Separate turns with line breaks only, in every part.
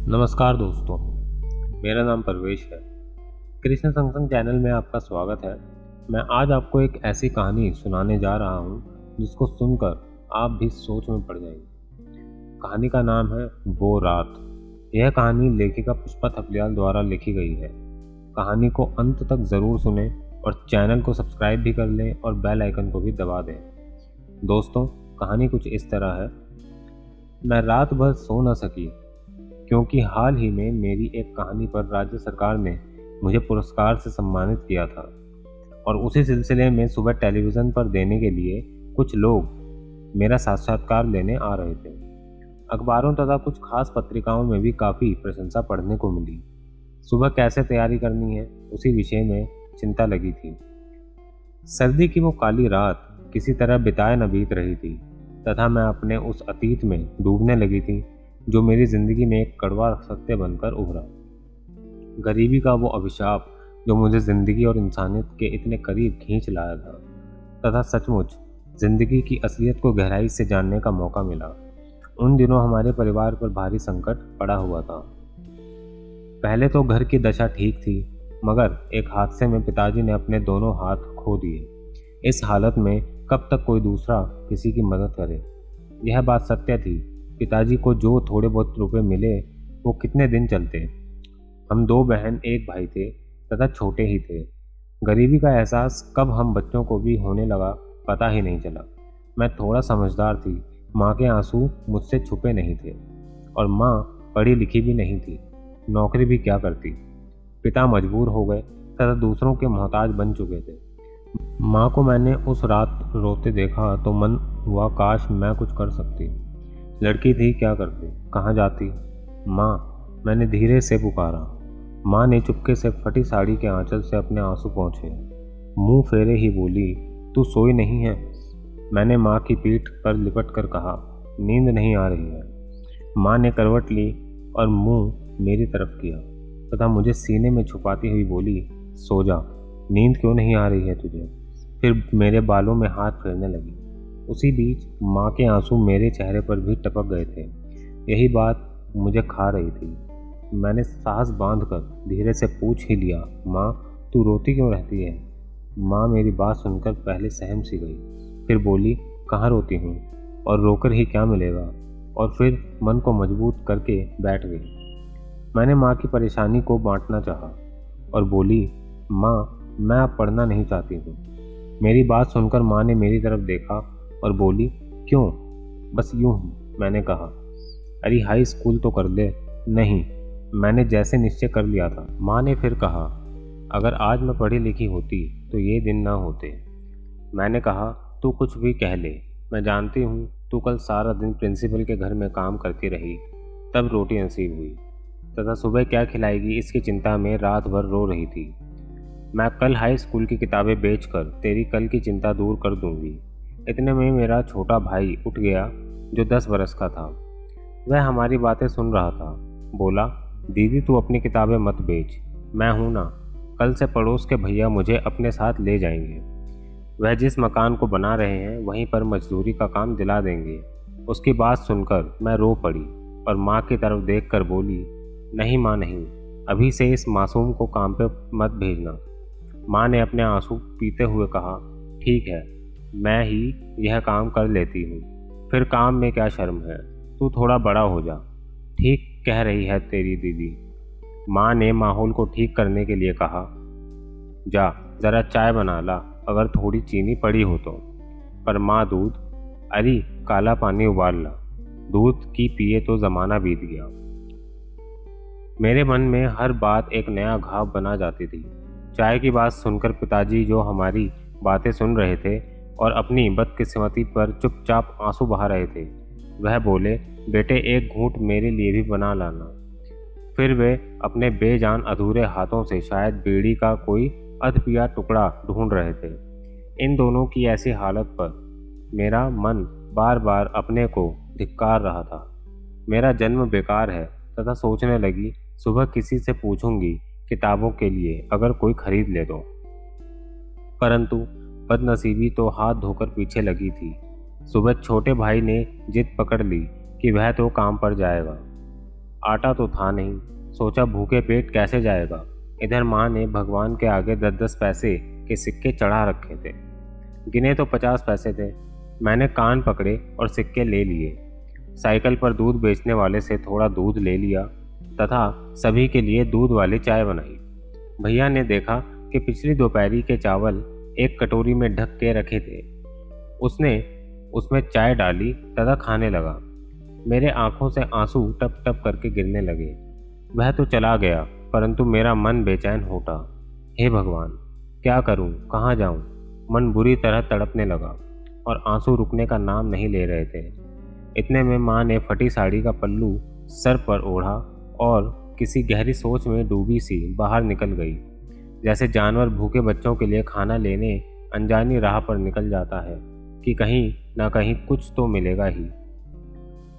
नमस्कार दोस्तों, मेरा नाम परवेश है। कृष्ण संगसंग चैनल में आपका स्वागत है। मैं आज आपको एक ऐसी कहानी सुनाने जा रहा हूँ जिसको सुनकर आप भी सोच में पड़ जाएंगे। कहानी का नाम है वो रात। यह कहानी लेखिका पुष्पा थपलियाल द्वारा लिखी गई है। कहानी को अंत तक ज़रूर सुनें और चैनल को सब्सक्राइब भी कर लें और बेल आइकन को भी दबा दें। दोस्तों, कहानी कुछ इस तरह है। मैं रात भर सो न सकी क्योंकि हाल ही में मेरी एक कहानी पर राज्य सरकार ने मुझे पुरस्कार से सम्मानित किया था और उसी सिलसिले में सुबह टेलीविज़न पर देने के लिए कुछ लोग मेरा साक्षात्कार लेने आ रहे थे। अखबारों तथा कुछ खास पत्रिकाओं में भी काफ़ी प्रशंसा पढ़ने को मिली। सुबह कैसे तैयारी करनी है उसी विषय में चिंता लगी थी। सर्दी की वो काली रात किसी तरह बिताए न बीत रही थी तथा मैं अपने उस अतीत में डूबने लगी थी जो मेरी जिंदगी में एक कड़वा सत्य बनकर उभरा। गरीबी का वो अभिशाप जो मुझे जिंदगी और इंसानियत के इतने करीब खींच लाया था तथा सचमुच जिंदगी की असलियत को गहराई से जानने का मौका मिला। उन दिनों हमारे परिवार पर भारी संकट पड़ा हुआ था। पहले तो घर की दशा ठीक थी, मगर एक हादसे में पिताजी ने अपने दोनों हाथ खो दिए। इस हालत में कब तक कोई दूसरा किसी की मदद करे। यह बात सत्य थी। पिताजी को जो थोड़े बहुत रुपए मिले वो कितने दिन चलते। हम 2 बहन 1 भाई थे तथा छोटे ही थे। गरीबी का एहसास कब हम बच्चों को भी होने लगा पता ही नहीं चला। मैं थोड़ा समझदार थी। माँ के आंसू मुझसे छुपे नहीं थे और माँ पढ़ी लिखी भी नहीं थी, नौकरी भी क्या करती। पिता मजबूर हो गए तथा दूसरों के मोहताज बन चुके थे। माँ को मैंने उस रात रोते देखा तो मन हुआ काश मैं कुछ कर सकती। लड़की थी, क्या करती, कहाँ जाती। माँ, मैंने धीरे से पुकारा। माँ ने चुपके से फटी साड़ी के आंचल से अपने आंसू पोंछे। मुंह फेरे ही बोली, तू सोई नहीं है। मैंने माँ की पीठ पर लिपट कर कहा, नींद नहीं आ रही है। माँ ने करवट ली और मुंह मेरी तरफ किया तथा मुझे सीने में छुपाती हुई बोली, सो जा, नींद क्यों नहीं आ रही है तुझे। फिर मेरे बालों में हाथ फेरने लगी। उसी बीच माँ के आंसू मेरे चेहरे पर भी टपक गए थे। यही बात मुझे खा रही थी। मैंने सांस बांधकर धीरे से पूछ ही लिया, माँ, तू रोती क्यों रहती है। माँ मेरी बात सुनकर पहले सहम सी गई, फिर बोली, कहाँ रोती हूँ और रोकर ही क्या मिलेगा, और फिर मन को मजबूत करके बैठ गई। मैंने माँ की परेशानी को बांटना चाहा और बोली, माँ, मैं अब पढ़ना नहीं चाहती हूँ। मेरी बात सुनकर माँ ने मेरी तरफ देखा और बोली, क्यों, बस यूं ही। मैंने कहा, अरे हाई स्कूल तो कर ले। नहीं, मैंने जैसे निश्चय कर लिया था। माँ ने फिर कहा, अगर आज मैं पढ़ी लिखी होती तो ये दिन ना होते। मैंने कहा, तू कुछ भी कह ले, मैं जानती हूँ तू कल सारा दिन प्रिंसिपल के घर में काम करती रही, तब रोटी नसीब हुई तथा सुबह क्या खिलाएगी इसकी चिंता में रात भर रो रही थी। मैं कल हाई स्कूल की किताबें बेचकर तेरी कल की चिंता दूर कर दूंगी। इतने में मेरा छोटा भाई उठ गया जो 10 बरस का था। वह हमारी बातें सुन रहा था। बोला, दीदी तू अपनी किताबें मत बेच, मैं हूं ना, कल से पड़ोस के भैया मुझे अपने साथ ले जाएंगे। वह जिस मकान को बना रहे हैं वहीं पर मजदूरी का काम दिला देंगे। उसकी बात सुनकर मैं रो पड़ी और माँ की तरफ देखकर बोली, नहीं माँ नहीं, अभी से इस मासूम को काम पे मत भेजना। माँ ने अपने आंसू पीते हुए कहा, ठीक है, मैं ही यह काम कर लेती हूँ, फिर काम में क्या शर्म है, तू थोड़ा बड़ा हो जा। ठीक कह रही है तेरी दीदी। माँ ने माहौल को ठीक करने के लिए कहा, जा ज़रा चाय बना ला, अगर थोड़ी चीनी पड़ी हो तो। पर माँ दूध, अरे काला पानी उबाल ला, दूध की पिए तो ज़माना बीत गया। मेरे मन में हर बात एक नया घाव बना जाती थी। चाय की बात सुनकर पिताजी जो हमारी बातें सुन रहे थे और अपनी बदकिस्मती पर चुपचाप आंसू बहा रहे थे, वह बोले, बेटे एक घूंट मेरे लिए भी बना लाना। फिर वे अपने बेजान अधूरे हाथों से शायद बीड़ी का कोई अधपिया टुकड़ा ढूंढ रहे थे। इन दोनों की ऐसी हालत पर मेरा मन बार बार अपने को धिक्कार रहा था। मेरा जन्म बेकार है तथा सोचने लगी, सुबह किसी से पूछूंगी किताबों के लिए, अगर कोई खरीद ले तो। परंतु बदनसीबी तो हाथ धोकर पीछे लगी थी। सुबह छोटे भाई ने जिद पकड़ ली कि वह तो काम पर जाएगा। आटा तो था नहीं, सोचा भूखे पेट कैसे जाएगा। इधर माँ ने भगवान के आगे 10-10 पैसे के सिक्के चढ़ा रखे थे। गिने तो 50 पैसे थे। मैंने कान पकड़े और सिक्के ले लिए। साइकिल पर दूध बेचने वाले से थोड़ा दूध ले लिया तथा सभी के लिए दूध वाली चाय बनाई। भैया ने देखा कि पिछली दोपहरी के चावल एक कटोरी में ढक के रखे थे। उसने उसमें चाय डाली तथा खाने लगा। मेरे आंखों से आंसू टप टप करके गिरने लगे। वह तो चला गया, परंतु मेरा मन बेचैन हो उठा। हे भगवान, क्या करूं, कहाँ जाऊं? मन बुरी तरह तड़पने लगा और आंसू रुकने का नाम नहीं ले रहे थे। इतने में माँ ने फटी साड़ी का पल्लू सर पर ओढ़ा और किसी गहरी सोच में डूबी सी बाहर निकल गई। जैसे जानवर भूखे बच्चों के लिए खाना लेने अनजानी राह पर निकल जाता है कि कहीं ना कहीं कुछ तो मिलेगा ही।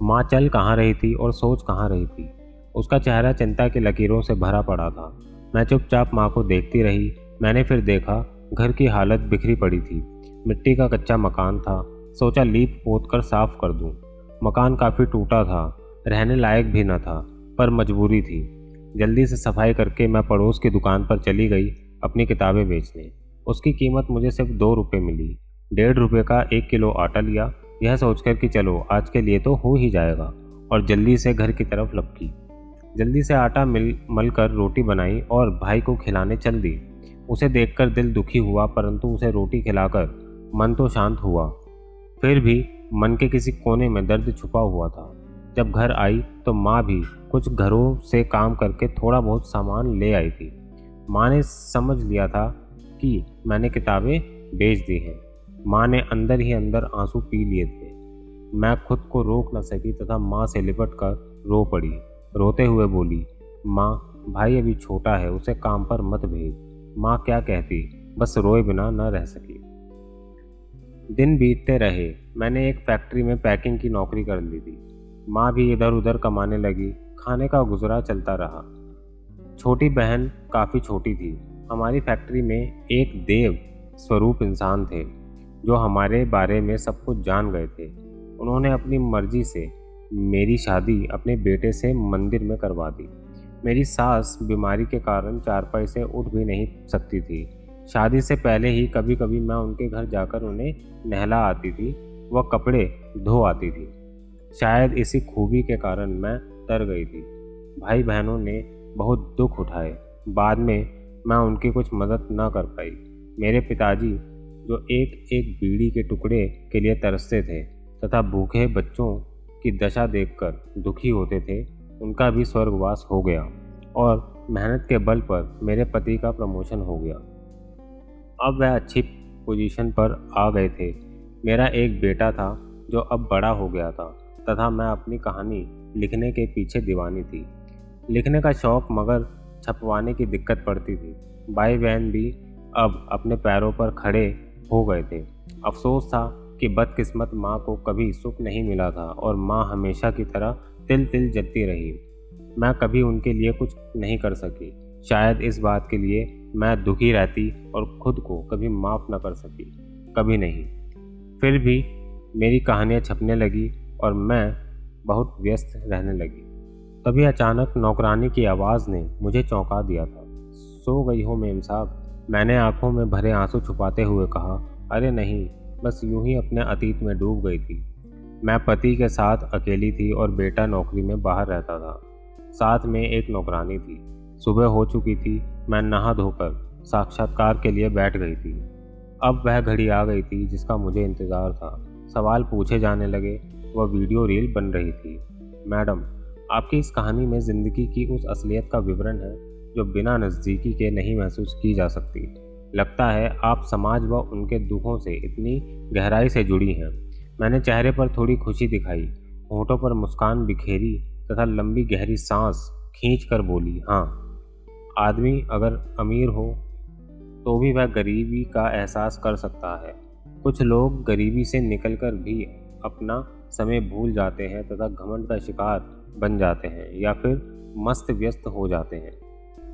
माँ चल कहाँ रही थी और सोच कहाँ रही थी। उसका चेहरा चिंता की लकीरों से भरा पड़ा था। मैं चुपचाप माँ को देखती रही। मैंने फिर देखा, घर की हालत बिखरी पड़ी थी। मिट्टी का कच्चा मकान था। सोचा लीप पोत कर साफ कर दूं। मकान काफ़ी टूटा था, रहने लायक भी न था, पर मजबूरी थी। जल्दी से सफाई करके मैं पड़ोस की दुकान पर चली गई अपनी किताबें बेचने। उसकी कीमत मुझे सिर्फ 2 रुपये मिली। 1.5 रुपये का 1 किलो आटा लिया, यह सोचकर कि चलो आज के लिए तो हो ही जाएगा, और जल्दी से घर की तरफ लपकी। जल्दी से आटा मल कर रोटी बनाई और भाई को खिलाने चल दी। उसे देखकर दिल दुखी हुआ, परंतु उसे रोटी खिलाकर मन तो शांत हुआ। फिर भी मन के किसी कोने में दर्द छुपा हुआ था। जब घर आई तो माँ भी कुछ घरों से काम करके थोड़ा बहुत सामान ले आई थी। माँ ने समझ लिया था कि मैंने किताबें बेच दी हैं। माँ ने अंदर ही अंदर आंसू पी लिए थे। मैं खुद को रोक न सकी तथा माँ से लिपट कर रो पड़ी। रोते हुए बोली, माँ, भाई अभी छोटा है, उसे काम पर मत भेज। माँ क्या कहती, बस रोए बिना न रह सकी। दिन बीतते रहे। मैंने एक फैक्ट्री में पैकिंग की नौकरी कर ली थी। माँ भी इधर उधर कमाने लगी। खाने का गुजरा चलता रहा। छोटी बहन काफ़ी छोटी थी। हमारी फैक्ट्री में एक देव स्वरूप इंसान थे जो हमारे बारे में सब कुछ जान गए थे। उन्होंने अपनी मर्जी से मेरी शादी अपने बेटे से मंदिर में करवा दी। मेरी सास बीमारी के कारण चारपाई से उठ भी नहीं सकती थी। शादी से पहले ही कभी कभी मैं उनके घर जाकर उन्हें नहला आती थी, वह कपड़े धो आती थी। शायद इसी खूबी के कारण मैं तर गई थी। भाई बहनों ने बहुत दुख उठाए। बाद में मैं उनकी कुछ मदद न कर पाई। मेरे पिताजी जो एक एक बीड़ी के टुकड़े के लिए तरसते थे तथा भूखे बच्चों की दशा देखकर दुखी होते थे, उनका भी स्वर्गवास हो गया और मेहनत के बल पर मेरे पति का प्रमोशन हो गया। अब वह अच्छी पोजीशन पर आ गए थे। मेरा एक बेटा था जो अब बड़ा हो गया था तथा मैं अपनी कहानी लिखने के पीछे दीवानी थी। लिखने का शौक, मगर छपवाने की दिक्कत पड़ती थी। भाई बहन भी अब अपने पैरों पर खड़े हो गए थे। अफसोस था कि बदकिस्मत माँ को कभी सुख नहीं मिला था और माँ हमेशा की तरह तिल तिल जलती रही। मैं कभी उनके लिए कुछ नहीं कर सकी। शायद इस बात के लिए मैं दुखी रहती और खुद को कभी माफ़ न कर सकी, कभी नहीं। फिर भी मेरी कहानियाँ छपने लगी और मैं बहुत व्यस्त रहने लगी। तभी अचानक नौकरानी की आवाज़ ने मुझे चौंका दिया था। सो गई हो मेम साहब? मैंने आंखों में भरे आंसू छुपाते हुए कहा, अरे नहीं, बस यूं ही अपने अतीत में डूब गई थी। मैं पति के साथ अकेली थी और बेटा नौकरी में बाहर रहता था। साथ में एक नौकरानी थी। सुबह हो चुकी थी। मैं नहा धोकर साक्षात्कार के लिए बैठ गई थी। अब वह घड़ी आ गई थी जिसका मुझे इंतज़ार था। सवाल पूछे जाने लगे। वह वीडियो रील बन रही थी। मैडम, आपकी इस कहानी में ज़िंदगी की उस असलियत का विवरण है जो बिना नज़दीकी के नहीं महसूस की जा सकती। लगता है आप समाज व उनके दुखों से इतनी गहराई से जुड़ी हैं। मैंने चेहरे पर थोड़ी खुशी दिखाई, होठों पर मुस्कान बिखेरी तथा लंबी गहरी सांस खींच कर बोली, हाँ, आदमी अगर अमीर हो तो भी वह गरीबी का एहसास कर सकता है। कुछ लोग गरीबी से निकलकर भी अपना समय भूल जाते हैं तथा घमंड का शिकार बन जाते हैं या फिर मस्त व्यस्त हो जाते हैं।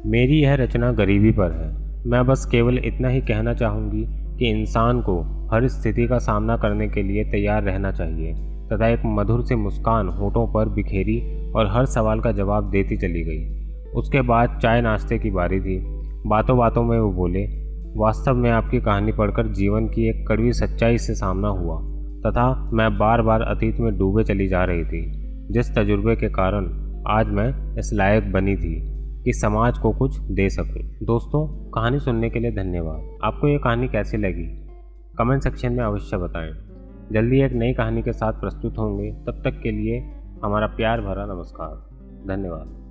मेरी यह रचना गरीबी पर है। मैं बस केवल इतना ही कहना चाहूँगी कि इंसान को हर स्थिति का सामना करने के लिए तैयार रहना चाहिए। तथा एक मधुर सी मुस्कान होठों पर बिखेरी और हर सवाल का जवाब देती चली गई। उसके बाद चाय नाश्ते की बारी थी। बातों बातों में वो बोले, वास्तव में आपकी कहानी पढ़कर जीवन की एक कड़वी सच्चाई से सामना हुआ तथा मैं बार बार अतीत में डूबे चली जा रही थी, जिस तजुर्बे के कारण आज मैं इस लायक बनी थी कि समाज को कुछ दे सकूं। दोस्तों, कहानी सुनने के लिए धन्यवाद। आपको ये कहानी कैसी लगी कमेंट सेक्शन में अवश्य बताएं। जल्दी एक नई कहानी के साथ प्रस्तुत होंगे। तब तक के लिए हमारा प्यार भरा नमस्कार। धन्यवाद।